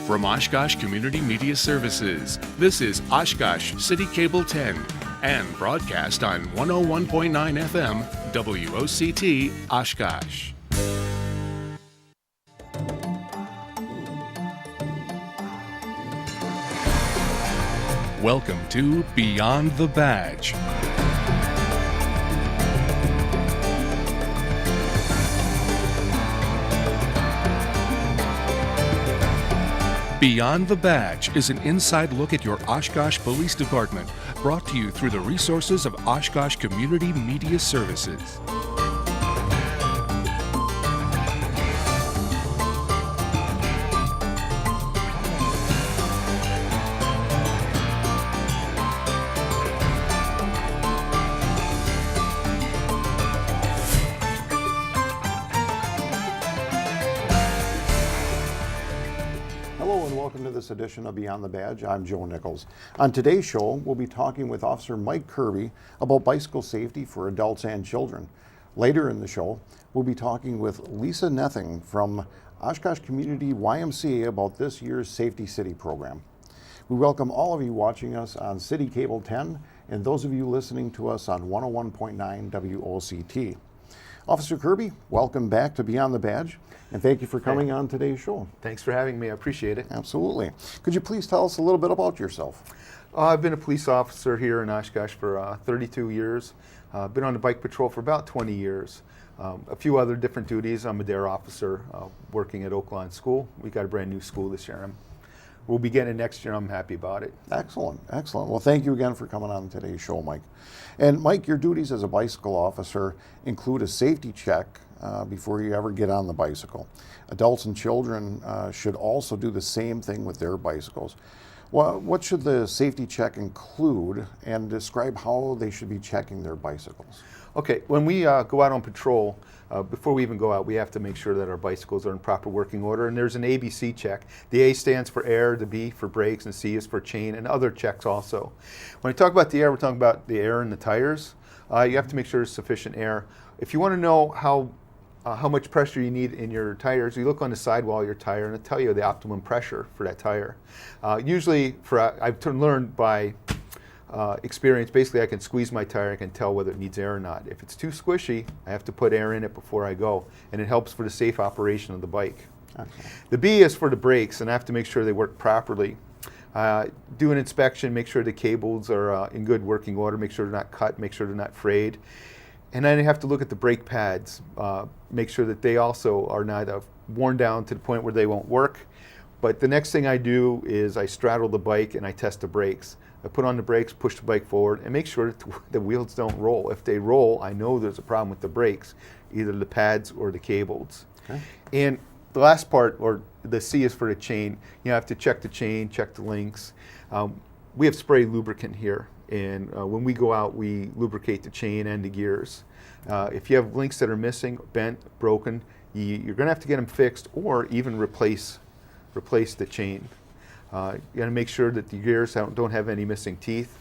From Oshkosh Community Media Services, this is Oshkosh City Cable 10 and broadcast on 101.9 FM WOCT Oshkosh. Welcome to Beyond the Badge. Beyond the Badge is an inside look at your Oshkosh Police Department, brought to you through the resources of Oshkosh Community Media Services. This edition of Beyond the Badge. I'm Joe Nichols. On today's show, we'll be talking with Officer Mike Kirby about bicycle safety for adults and children. Later in the show, we'll be talking with Lisa Nething from Oshkosh Community YMCA about this year's Safety City program. We welcome all of you watching us on City Cable 10 and those of you listening to us on 101.9 WOCT. Officer Kirby, welcome back to Beyond the Badge, and thank you for coming on today's show. Thanks for having me. I appreciate it. Absolutely. Could you please tell us a little bit about yourself? I've been a police officer here in Oshkosh for 32 years. Been on the bike patrol for about 20 years. A few other different duties. I'm a DARE officer working at Oaklawn School. We got a brand new school this year. We'll be getting it next year. I'm happy about it. Excellent, excellent. Well, thank you again for coming on today's show, Mike. And Mike, your duties as a bicycle officer include a safety check before you ever get on the bicycle. Adults and children should also do the same thing with their bicycles. Well, what should the safety check include, and describe how they should be checking their bicycles? Okay, when we go out on patrol, before we even go out, we have to make sure that our bicycles are in proper working order, and there's an ABC check. The A stands for air, the B for brakes, and C is for chain, and other checks also. When we talk about the air, we're talking about the air in the tires. You have to make sure there's sufficient air. If you want to know how much pressure you need in your tires, you look on the sidewall of your tire and it'll tell you the optimum pressure for that tire. Usually, I've learned by experience, basically I can squeeze my tire, I can tell whether it needs air or not. If it's too squishy, I have to put air in it before I go, and it helps for the safe operation of the bike. Okay. The B is for the brakes, and I have to make sure they work properly. Do an inspection, make sure the cables are in good working order, make sure they're not cut, make sure they're not frayed. And then I have to look at the brake pads, make sure that they also are not worn down to the point where they won't work. But the next thing I do is I straddle the bike and I test the brakes. I put on the brakes, push the bike forward, and make sure that the wheels don't roll. If they roll, I know there's a problem with the brakes, either the pads or the cables. Okay. And the last part, or the C, is for the chain. You have to check the chain, check the links. We have spray lubricant here, and when we go out, we lubricate the chain and the gears. If you have links that are missing, bent, broken, you're going to have to get them fixed, or even replace the chain. You got to make sure that the gears don't have any missing teeth.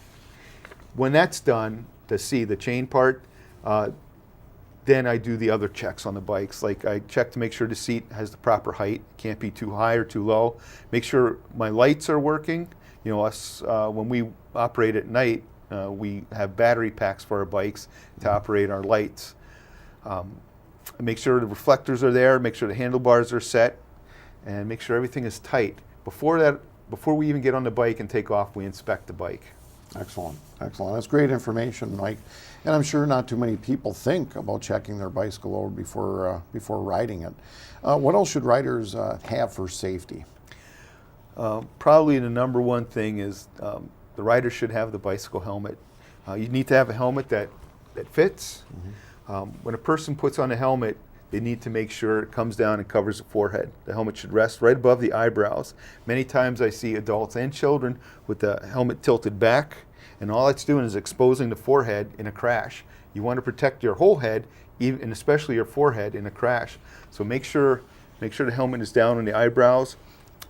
When that's done, the C, the chain part, then I do the other checks on the bikes. Like I check to make sure the seat has the proper height, can't be too high or too low. Make sure my lights are working. You know, when we operate at night, we have battery packs for our bikes to operate our lights. Make sure the reflectors are there, make sure the handlebars are set, and make sure everything is tight. Before we even get on the bike and take off, we inspect the bike. Excellent, excellent. That's great information, Mike. And I'm sure not too many people think about checking their bicycle over before riding it. What else should riders have for safety? Probably the number one thing is the rider should have the bicycle helmet. You need to have a helmet that fits. Mm-hmm. When a person puts on a helmet, they need to make sure it comes down and covers the forehead. The helmet should rest right above the eyebrows. Many times I see adults and children with the helmet tilted back, and all it's doing is exposing the forehead in a crash. You want to protect your whole head, and especially your forehead, in a crash. So make sure the helmet is down on the eyebrows.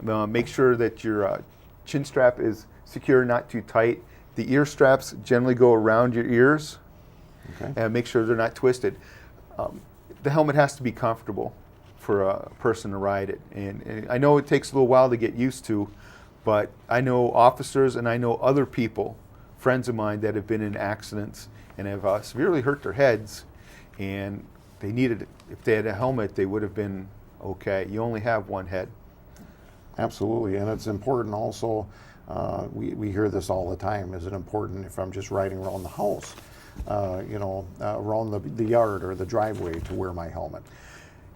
Make sure that your chin strap is secure, not too tight. The ear straps generally go around your ears. Okay. And make sure they're not twisted. The helmet has to be comfortable for a person to ride it. And I know it takes a little while to get used to, but I know officers and I know other people, friends of mine, that have been in accidents and have severely hurt their heads, and they needed, if they had a helmet, they would have been okay. You only have one head. Absolutely, and it's important also, we hear this all the time, is it important if I'm just riding around the house, around the yard or the driveway to wear my helmet?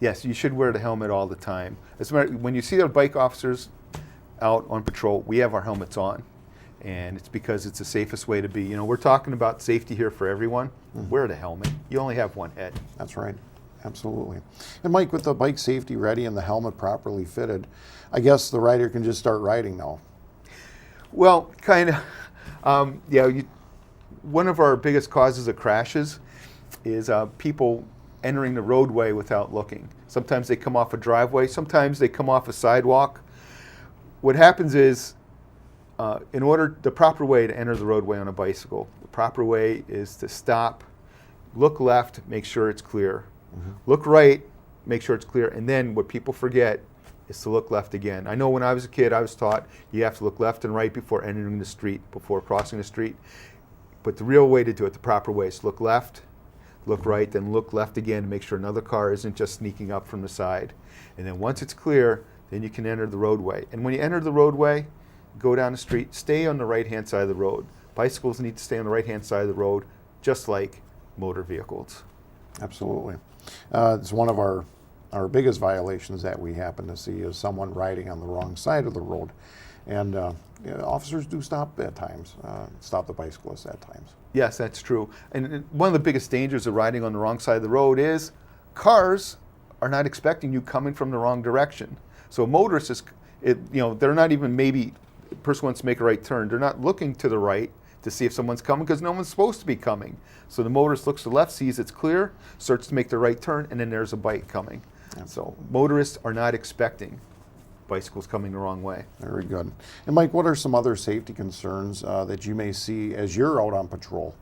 Yes, you should wear the helmet all the time. As a matter, when you see our bike officers out on patrol, we have our helmets on, and it's because it's the safest way to be. We're talking about safety here for everyone. Wear the helmet. You only have one head. That's right. Absolutely. And Mike, with the bike safety ready and the helmet properly fitted, I guess the rider can just start riding now. Well, kind of. One of our biggest causes of crashes is people entering the roadway without looking. Sometimes they come off a driveway. Sometimes they come off a sidewalk. What happens is, the proper way to enter the roadway on a bicycle, the proper way is to stop, look left, make sure it's clear. Look right, make sure it's clear, and then what people forget is to look left again. I know when I was a kid, I was taught you have to look left and right before entering the street, before crossing the street. But the real way to do it, the proper way, is look left, look right, then look left again to make sure another car isn't just sneaking up from the side. And then once it's clear, then you can enter the roadway. And when you enter the roadway, go down the street, stay on the right-hand side of the road. Bicycles need to stay on the right-hand side of the road, just like motor vehicles. Absolutely. It's one of our biggest violations that we happen to see is someone riding on the wrong side of the road. And officers do stop at times, stop the bicyclists at times. Yes, that's true. And one of the biggest dangers of riding on the wrong side of the road is cars are not expecting you coming from the wrong direction. So a motorist they're not even, maybe a person wants to make a right turn, they're not looking to the right to see if someone's coming because no one's supposed to be coming. So the motorist looks to the left, sees it's clear, starts to make the right turn, and then there's a bike coming. So motorists are not expecting bicycles coming the wrong way. Very good. And Mike, what are some other safety concerns that you may see as you're out on patrol?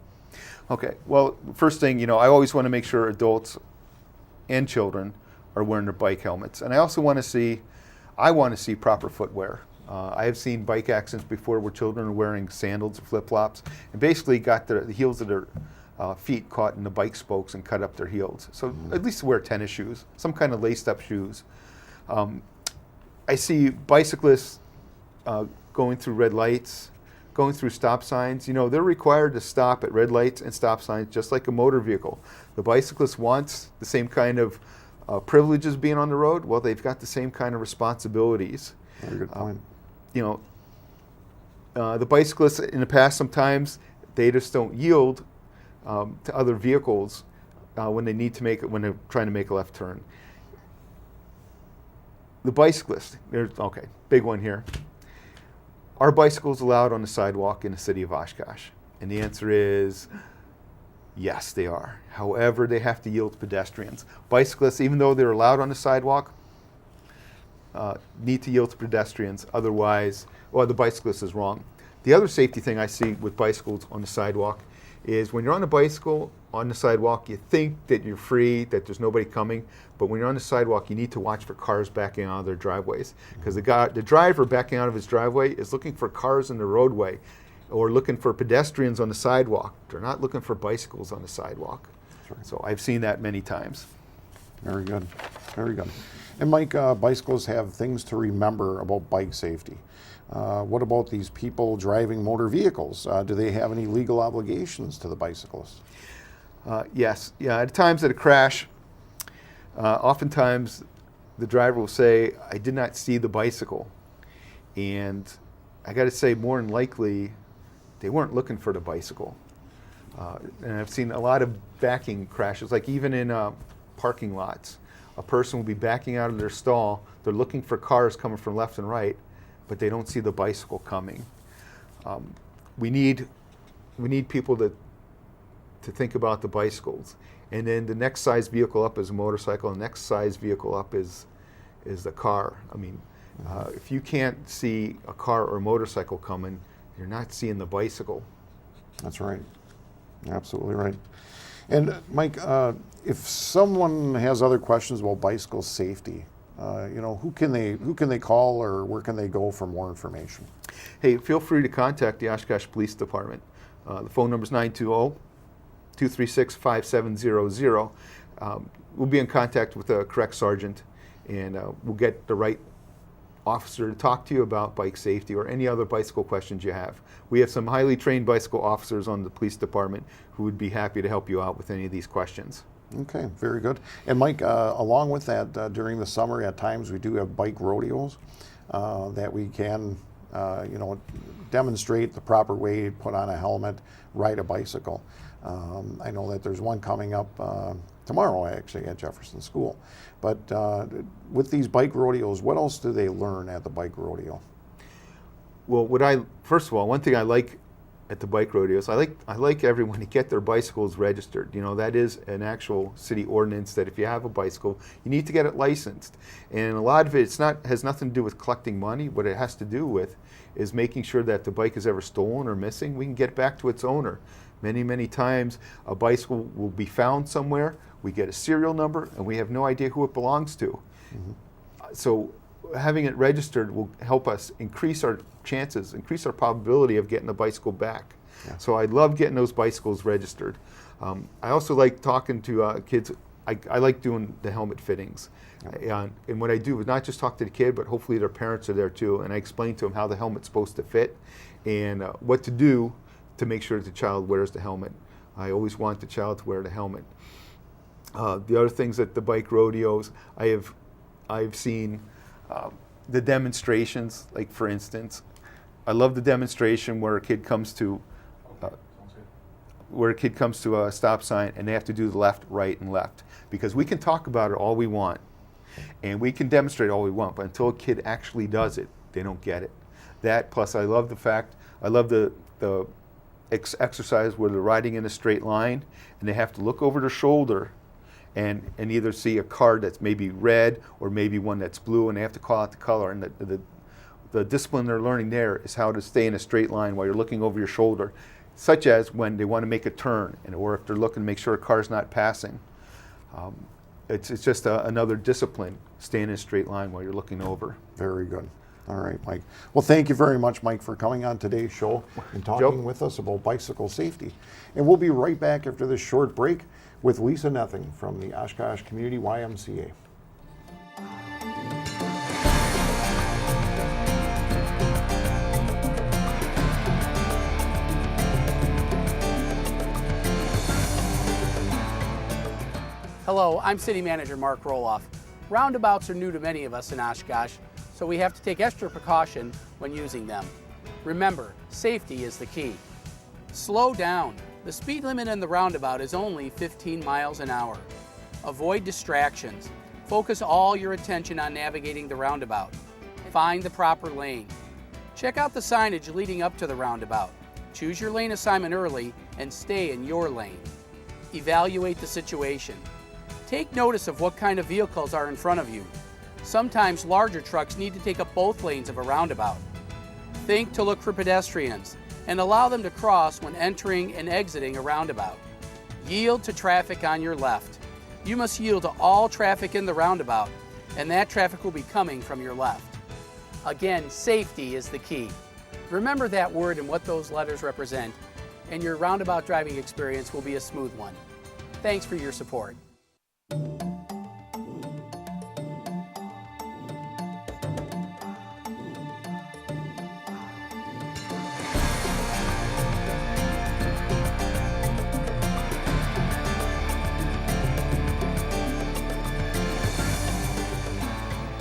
Okay, well, first thing, I always want to make sure adults and children are wearing their bike helmets. And I also want to see proper footwear. I have seen bike accidents before where children are wearing sandals or flip-flops and basically got the heels of their feet caught in the bike spokes and cut up their heels. So at least wear tennis shoes, some kind of laced-up shoes. I see bicyclists going through red lights, going through stop signs. They're required to stop at red lights and stop signs just like a motor vehicle. The bicyclist wants the same kind of privileges being on the road. Well, they've got the same kind of responsibilities. Very good point. The bicyclists in the past, sometimes they just don't yield to other vehicles when they're trying to make a left turn. The bicyclist, big one here. Are bicycles allowed on the sidewalk in the city of Oshkosh? And the answer is yes, they are. However, they have to yield to pedestrians. Bicyclists, even though they're allowed on the sidewalk, need to yield to pedestrians. Otherwise, the bicyclist is wrong. The other safety thing I see with bicycles on the sidewalk is when you're on a bicycle on the sidewalk, you think that you're free, that there's nobody coming, but when you're on the sidewalk, you need to watch for cars backing out of their driveways, because the driver backing out of his driveway is looking for cars in the roadway or looking for pedestrians on the sidewalk. They're not looking for bicycles on the sidewalk. Right. So I've seen that many times. Very good. Very good. And Mike, bicyclists have things to remember about bike safety. What about these people driving motor vehicles? Do they have any legal obligations to the bicyclists? Yes. Yeah. At times at a crash, oftentimes the driver will say, "I did not see the bicycle," and I got to say, more than likely, they weren't looking for the bicycle. And I've seen a lot of backing crashes, like even in parking lots. A person will be backing out of their stall. They're looking for cars coming from left and right, but they don't see the bicycle coming. We need people to think about the bicycles, and then the next size vehicle up is a motorcycle. And the next size vehicle up is the car. I mean, if you can't see a car or a motorcycle coming, you're not seeing the bicycle. That's right. Absolutely right. And Mike, if someone has other questions about bicycle safety, who can they call, or where can they go for more information? Hey, feel free to contact the Oshkosh Police Department. The phone number is 920-236-5700. We'll be in contact with the correct sergeant, and we'll get the right officer to talk to you about bike safety or any other bicycle questions you have. We have some highly trained bicycle officers on the police department who would be happy to help you out with any of these questions. Okay, very good. And Mike, along with that, during the summer at times we do have bike rodeos that we can demonstrate the proper way to put on a helmet, ride a bicycle. I know that there's one coming up tomorrow actually at Jefferson School. But with these bike rodeos, what else do they learn at the bike rodeo? Well, first of all, one thing I like at the bike rodeos, I like everyone to get their bicycles registered. That is an actual city ordinance that if you have a bicycle, you need to get it licensed. And a lot of it has nothing to do with collecting money. What it has to do with is making sure that the bike is ever stolen or missing, we can get it back to its owner. Many, many times a bicycle will be found somewhere, we get a serial number, and we have no idea who it belongs to. Mm-hmm. So having it registered will help us increase our chances, increase our probability of getting the bicycle back. Yeah. So I love getting those bicycles registered. I also like talking to kids. I like doing the helmet fittings. Yeah. And what I do is not just talk to the kid, but hopefully their parents are there too. And I explain to them how the helmet's supposed to fit and what to do to make sure that the child wears the helmet. I always want the child to wear the helmet. The other things at the bike rodeos, I've seen the demonstrations. Like for instance, I love the demonstration where a kid comes to a stop sign and they have to do the left, right, and left. Because we can talk about it all we want, and we can demonstrate all we want, but until a kid actually does it, they don't get it. That plus, I love the exercise where they're riding in a straight line and they have to look over their shoulder and either see a card that's maybe red or maybe one that's blue, and they have to call out the color. And the discipline they're learning there is how to stay in a straight line while you're looking over your shoulder, such as when they want to make a turn, or if they're looking to make sure a car's not passing. It's just another discipline, staying in a straight line while you're looking over. Very good. All right, Mike. Well, thank you very much, Mike, for coming on today's show and talking with us about bicycle safety. And we'll be right back after this short break with Lisa Nething from the Oshkosh Community YMCA. Hello, I'm City Manager Mark Roloff. Roundabouts are new to many of us in Oshkosh, so we have to take extra precaution when using them. Remember, safety is the key. Slow down. The speed limit in the roundabout is only 15 miles an hour. Avoid distractions. Focus all your attention on navigating the roundabout. Find the proper lane. Check out the signage leading up to the roundabout. Choose your lane assignment early and stay in your lane. Evaluate the situation. Take notice of what kind of vehicles are in front of you. Sometimes larger trucks need to take up both lanes of a roundabout. Think to look for pedestrians and allow them to cross when entering and exiting a roundabout. Yield to traffic on your left. You must yield to all traffic in the roundabout, and that traffic will be coming from your left. Again, safety is the key. Remember that word and what those letters represent, and your roundabout driving experience will be a smooth one. Thanks for your support.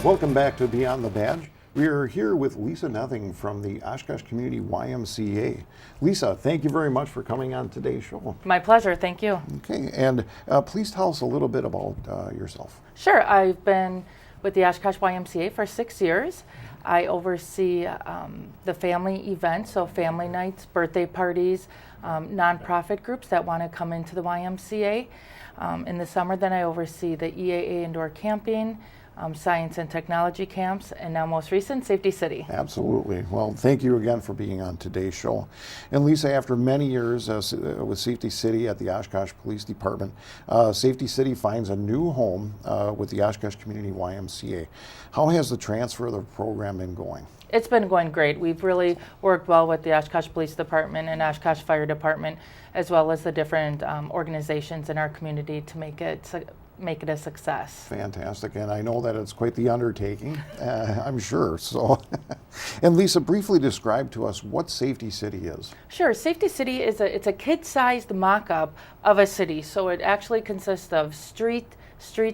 Welcome back to Beyond the Badge. We are here with Lisa Nething from the Oshkosh Community YMCA. Lisa, thank you very much for coming on today's show. My pleasure, thank you. Okay, and please tell us a little bit about yourself. Sure, I've been with the Oshkosh YMCA for 6 years. I oversee the family events, so family nights, birthday parties, nonprofit groups that want to come into the YMCA. In the summer, then I oversee the EAA indoor camping, science and technology camps, and now most recent, Safety City. Absolutely. Well, thank you again for being on today's show. And Lisa, after many years with Safety City at the Oshkosh Police Department, Safety City finds a new home with the Oshkosh Community YMCA. How has the transfer of the program been going? It's been going great. We've really worked well with the Oshkosh Police Department and Oshkosh Fire Department, as well as the different organizations in our community to make it a success. Fantastic, and I know that it's quite the undertaking, I'm sure. So, and Lisa, briefly describe to us what Safety City is. Sure, Safety City is it's a kid-sized mock-up of a city. So it actually consists of street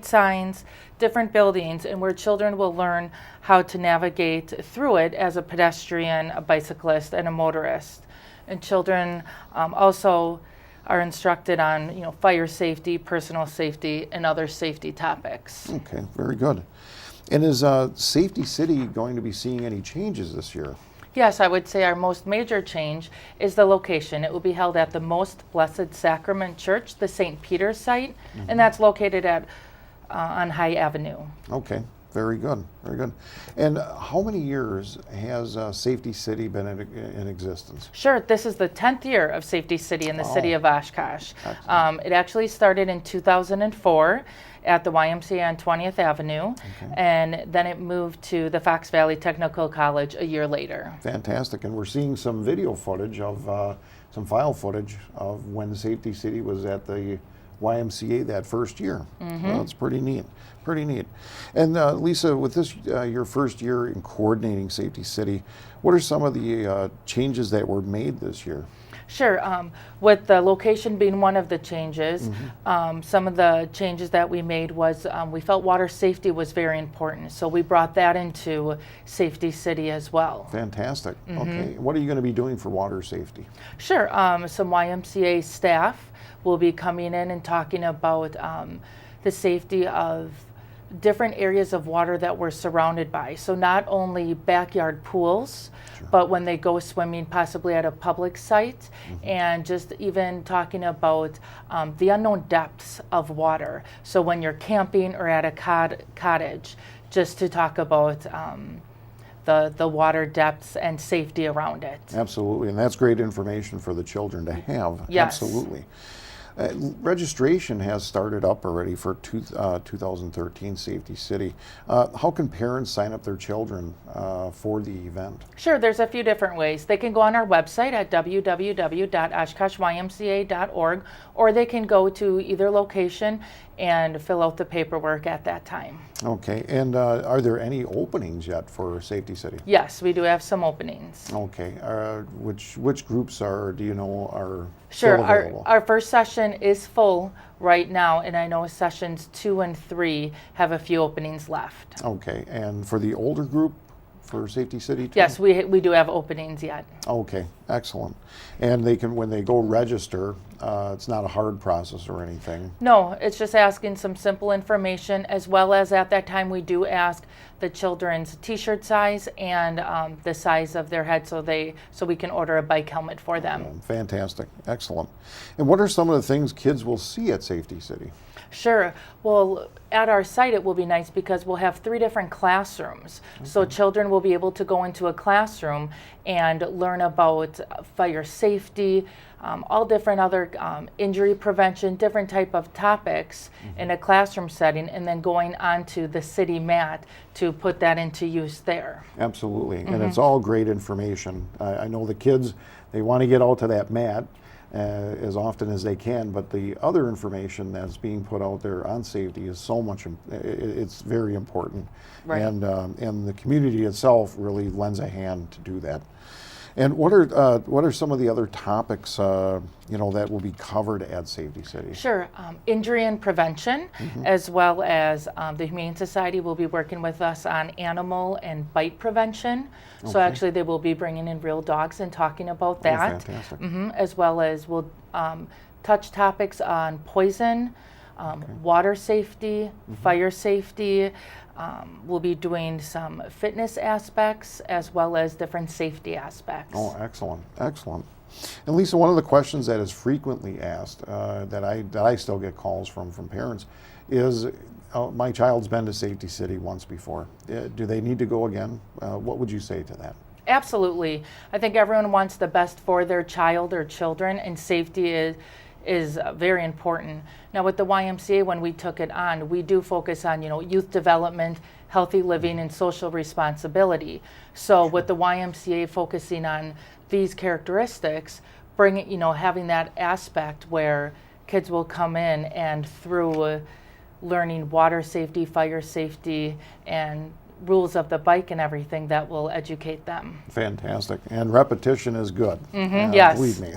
signs, different buildings, and where children will learn how to navigate through it as a pedestrian, a bicyclist, and a motorist. And children also are instructed on, fire safety, personal safety, and other safety topics. Okay, very good. And is Safety City going to be seeing any changes this year? Yes, I would say our most major change is the location. It will be held at the Most Blessed Sacrament Church, the St. Peter's site, and that's located on High Avenue. Okay, very good, very good. And how many years has Safety City been in existence? Sure, this is the 10th year of Safety City in the city of Oshkosh. It actually started in 2004 at the YMCA on 20th Avenue, and then it moved to the Fox Valley Technical College a year later. Fantastic, and we're seeing some video footage of, some file footage of when Safety City was at the YMCA that first year. So that's pretty neat, pretty neat. And Lisa, with this your first year in coordinating Safety City, what are some of the changes that were made this year? Sure. With the location being one of the changes, some of the changes that we made was we felt water safety was very important. So we brought that into Safety City as well. Fantastic. Okay. What are you going to be doing for water safety? Sure. Some YMCA staff will be coming in and talking about the safety of different areas of water that we're surrounded by. So not only backyard pools, but when they go swimming possibly at a public site, and just even talking about the unknown depths of water. So when you're camping or at a cottage, just to talk about the water depths and safety around it. Absolutely, and that's great information for the children to have. Yes. Absolutely. Registration has started up already for 2013 Safety City. How can parents sign up their children for the event? Sure, there's a few different ways. They can go on our website at www.oshkoshymca.org, or they can go to either location and fill out the paperwork at that time. Okay, and are there any openings yet for Safety City? Yes, we do have some openings. Okay, which groups are Sure, still available? our first session is full right now, and I know sessions 2 and 3 have a few openings left. Okay, and for the older group for Safety City too? Yes, we do have openings yet. Okay, excellent. And they can, when they go register, it's not a hard process or anything. No, it's just asking some simple information, as well as at that time we do ask the children's t-shirt size and the size of their head, so we can order a bike helmet for them. Fantastic, excellent. And what are some of the things kids will see at Safety City? Sure. Well, at our site it will be nice because we'll have 3 different classrooms. So children will be able to go into a classroom and learn about fire safety, all different other injury prevention, different type of topics in a classroom setting, and then going onto the city mat to put that into use there. Absolutely, and it's all great information. I know the kids, they want to get out to that mat as often as they can, but the other information that's being put out there on safety is so much, it's very important. Right. And the community itself really lends a hand to do that. And what are some of the other topics that will be covered at Safety City? Sure, injury and prevention, as well as the Humane Society will be working with us on animal and bite prevention. So actually they will be bringing in real dogs and talking about that. Oh, fantastic. As well as we'll touch topics on poison, water safety, fire safety. We'll be doing some fitness aspects as well as different safety aspects. Oh, excellent, excellent. And Lisa, one of the questions that is frequently asked, that I still get calls from parents, is my child's been to Safety City once before. Do they need to go again? What would you say to that? Absolutely. I think everyone wants the best for their child or children, and safety is very important. Now with the YMCA, when we took it on, we do focus on, youth development, healthy living, and social responsibility. So with the YMCA focusing on these characteristics, having that aspect where kids will come in and through learning water safety, fire safety, and rules of the bike and everything, that will educate them. Fantastic. And repetition is good. Yes. Believe me.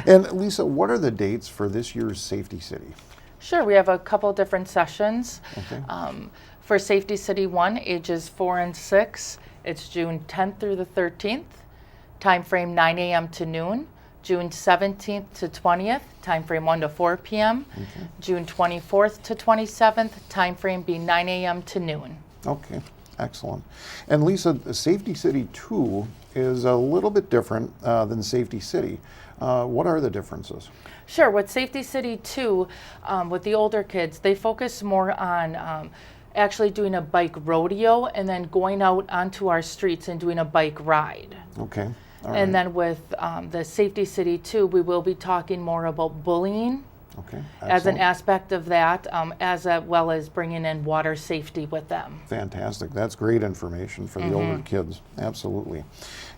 And Lisa, what are the dates for this year's Safety City? Sure, we have a couple different sessions. Okay. For Safety City 1, ages 4 and 6, it's June 10th through the 13th, time frame 9 a.m. to noon. June 17th to 20th, time frame 1 to 4 p.m. Okay. June 24th to 27th, time frame being 9 a.m. to noon. Okay, excellent. And Lisa, Safety City 2 is a little bit different than Safety City. What are the differences? Sure, with Safety City 2, with the older kids, they focus more on actually doing a bike rodeo and then going out onto our streets and doing a bike ride. Okay. All And right. then with the Safety City 2, we will be talking more about bullying Okay, as an excellent. aspect of that, as well as bringing in water safety with them. Fantastic. That's great information for the older kids. Absolutely.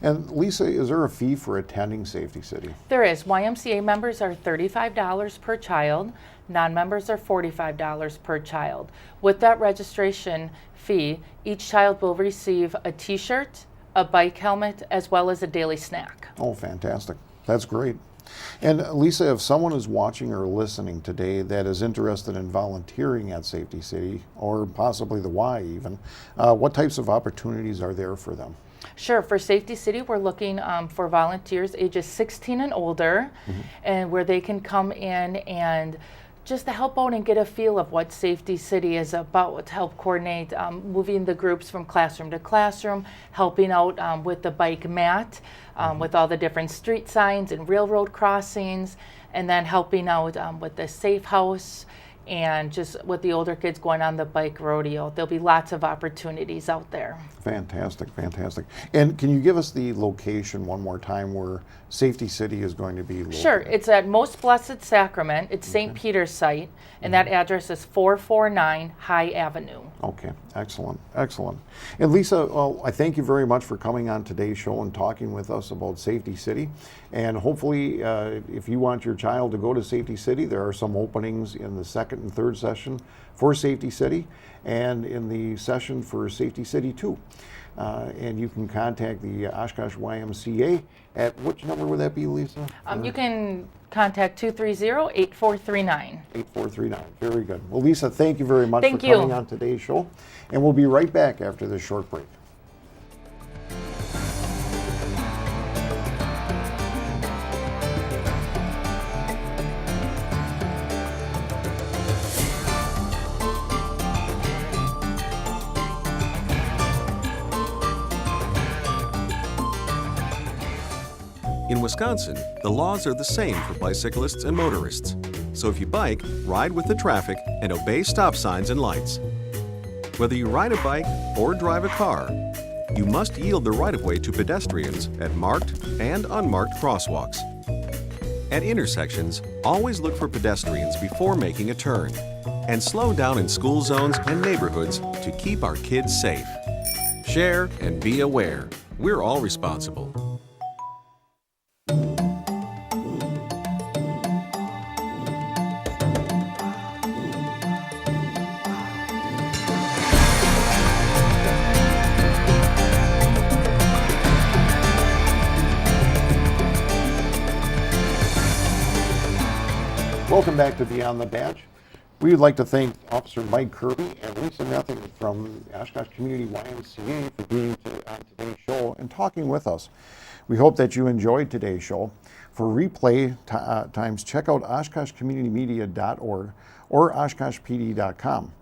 And Lisa, is there a fee for attending Safety City? There is. YMCA members are $35 per child. Non-members are $45 per child. With that registration fee, each child will receive a t-shirt, a bike helmet, as well as a daily snack. Oh, fantastic. That's great. And Lisa, if someone is watching or listening today that is interested in volunteering at Safety City, or possibly the Y even, what types of opportunities are there for them? Sure, for Safety City, we're looking for volunteers ages 16 and older, and where they can come in and just to help out and get a feel of what Safety City is about, to help coordinate moving the groups from classroom to classroom, helping out with the bike mat, with all the different street signs and railroad crossings, and then helping out with the safe house and just with the older kids going on the bike rodeo. There'll be lots of opportunities out there. Fantastic, fantastic. And can you give us the location one more time where Safety City is going to be located? Sure, it's at Most Blessed Sacrament. It's St. Peter's site, and that address is 449 High Avenue. Okay, excellent, excellent. And Lisa, well, I thank you very much for coming on today's show and talking with us about Safety City. And hopefully, if you want your child to go to Safety City, there are some openings in the second and third session for Safety City and in the session for Safety City 2. And you can contact the Oshkosh YMCA at which number would that be, Lisa? You can contact 230-8439. 8439. Very good. Well, Lisa, thank you very much Thank for you. coming on today's show. And we'll be right back after this short break. In Wisconsin, the laws are the same for bicyclists and motorists. So if you bike, ride with the traffic and obey stop signs and lights. Whether you ride a bike or drive a car, you must yield the right-of-way to pedestrians at marked and unmarked crosswalks. At intersections, always look for pedestrians before making a turn, and slow down in school zones and neighborhoods to keep our kids safe. Share and be aware. We're all responsible. Welcome back to Beyond the Badge. We would like to thank Officer Mike Kirby and Lisa Nothing from the Oshkosh Community YMCA for being on today's show and talking with us. We hope that you enjoyed today's show. For replay times, check out oshkoshcommunitymedia.org or oshkoshpd.com.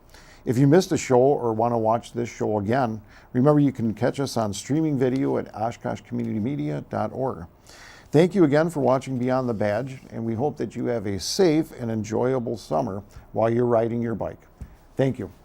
If you missed a show or want to watch this show again, remember you can catch us on streaming video at oshkoshcommunitymedia.org. Thank you again for watching Beyond the Badge, and we hope that you have a safe and enjoyable summer while you're riding your bike. Thank you.